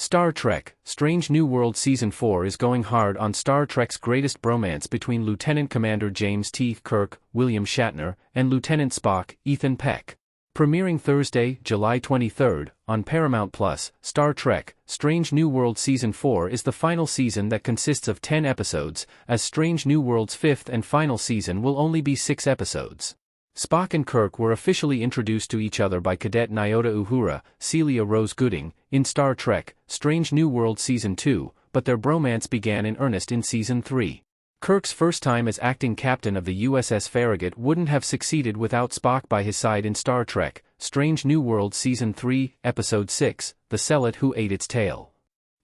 Star Trek: Strange New Worlds Season 4 is going hard on Star Trek's greatest bromance between Lieutenant Commander James T. Kirk, William Shatner, and Lieutenant Spock, Ethan Peck. Premiering Thursday, July 23, on Paramount+, Star Trek: Strange New Worlds Season 4 is the final season that consists of 10 episodes, as Strange New Worlds' fifth and final season will only be 6 episodes. Spock and Kirk were officially introduced to each other by Cadet Nyota Uhura, Celia Rose Gooding, in Star Trek: Strange New Worlds Season 2, but their bromance began in earnest in Season 3. Kirk's first time as acting captain of the USS Farragut wouldn't have succeeded without Spock by his side in Star Trek: Strange New Worlds Season 3, Episode 6, The Zealot Who Ate Its Tail.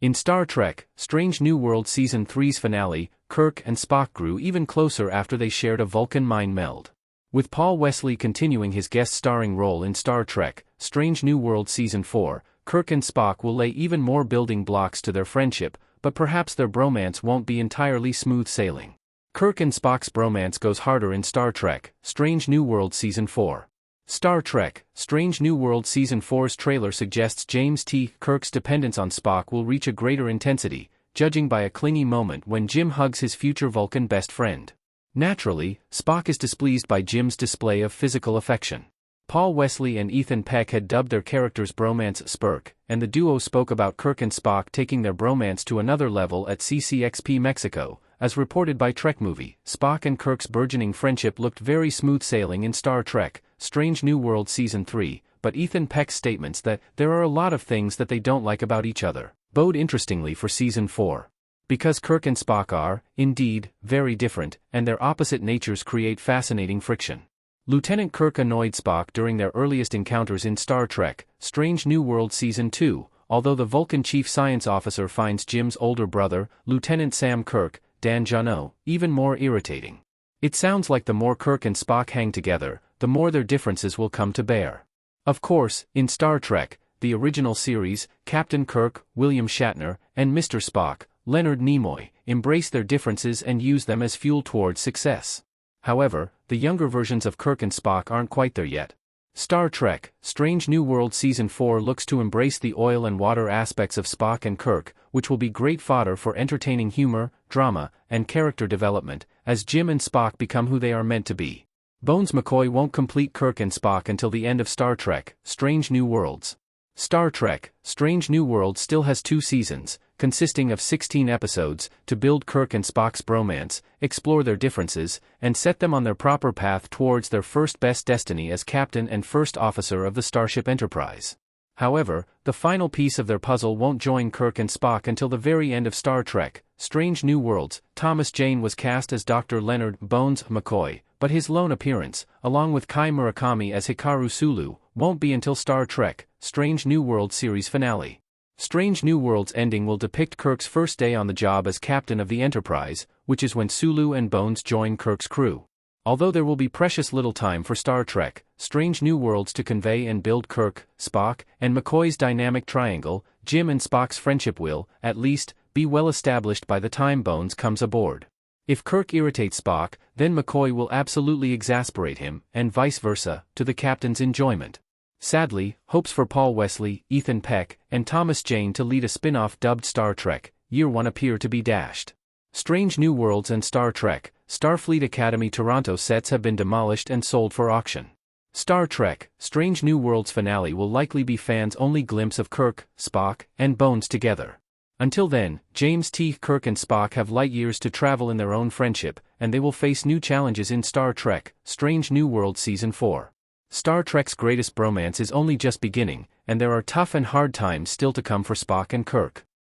In Star Trek: Strange New Worlds Season 3's finale, Kirk and Spock grew even closer after they shared a Vulcan mind meld. With Paul Wesley continuing his guest-starring role in Star Trek: Strange New Worlds Season 4, Kirk and Spock will lay even more building blocks to their friendship, but perhaps their bromance won't be entirely smooth sailing. Kirk and Spock's bromance goes harder in Star Trek: Strange New Worlds Season 4. Star Trek: Strange New Worlds Season 4's trailer suggests James T. Kirk's dependence on Spock will reach a greater intensity, judging by a clingy moment when Jim hugs his future Vulcan best friend. Naturally, Spock is displeased by Jim's display of physical affection. Paul Wesley and Ethan Peck had dubbed their characters Bromance Spirk, and the duo spoke about Kirk and Spock taking their bromance to another level at CCXP Mexico. As reported by Trek Movie, Spock and Kirk's burgeoning friendship looked very smooth sailing in Star Trek: Strange New Worlds Season 3, but Ethan Peck's statements that there are a lot of things that they don't like about each other bode interestingly for Season 4. Because Kirk and Spock are, indeed, very different, and their opposite natures create fascinating friction. Lieutenant Kirk annoyed Spock during their earliest encounters in Star Trek: Strange New Worlds Season 2, although the Vulcan chief science officer finds Jim's older brother, Lieutenant Sam Kirk, Dan Jano, even more irritating. It sounds like the more Kirk and Spock hang together, the more their differences will come to bear. Of course, in Star Trek, the original series, Captain Kirk, William Shatner, and Mr. Spock, Leonard Nimoy, embrace their differences and use them as fuel towards success. However, the younger versions of Kirk and Spock aren't quite there yet. Star Trek: Strange New Worlds Season 4 looks to embrace the oil and water aspects of Spock and Kirk, which will be great fodder for entertaining humor, drama, and character development, as Jim and Spock become who they are meant to be. Bones McCoy won't complete Kirk and Spock until the end of Star Trek: Strange New Worlds. Star Trek: Strange New Worlds still has 2 seasons, consisting of 16 episodes, to build Kirk and Spock's bromance, explore their differences, and set them on their proper path towards their first best destiny as captain and first officer of the Starship Enterprise. However, the final piece of their puzzle won't join Kirk and Spock until the very end of Star Trek: Strange New Worlds. Thomas Jane was cast as Dr. Leonard Bones McCoy, but his lone appearance, along with Kai Murakami as Hikaru Sulu, won't be until Star Trek: Strange New Worlds series finale. Strange New Worlds ending will depict Kirk's first day on the job as captain of the Enterprise, which is when Sulu and Bones join Kirk's crew. Although there will be precious little time for Star Trek: Strange New Worlds to convey and build Kirk, Spock, and McCoy's dynamic triangle, Jim and Spock's friendship will, at least, be well established by the time Bones comes aboard. If Kirk irritates Spock, then McCoy will absolutely exasperate him, and vice versa, to the captain's enjoyment. Sadly, hopes for Paul Wesley, Ethan Peck, and Thomas Jane to lead a spin-off dubbed Star Trek: Year One appear to be dashed. Strange New Worlds and Star Trek: Starfleet Academy Toronto sets have been demolished and sold for auction. Star Trek: Strange New Worlds finale will likely be fans' only glimpse of Kirk, Spock, and Bones together. Until then, James T. Kirk and Spock have light years to travel in their own friendship, and they will face new challenges in Star Trek: Strange New Worlds Season 4. Star Trek's greatest bromance is only just beginning, and there are tough and hard times still to come for Spock and Kirk.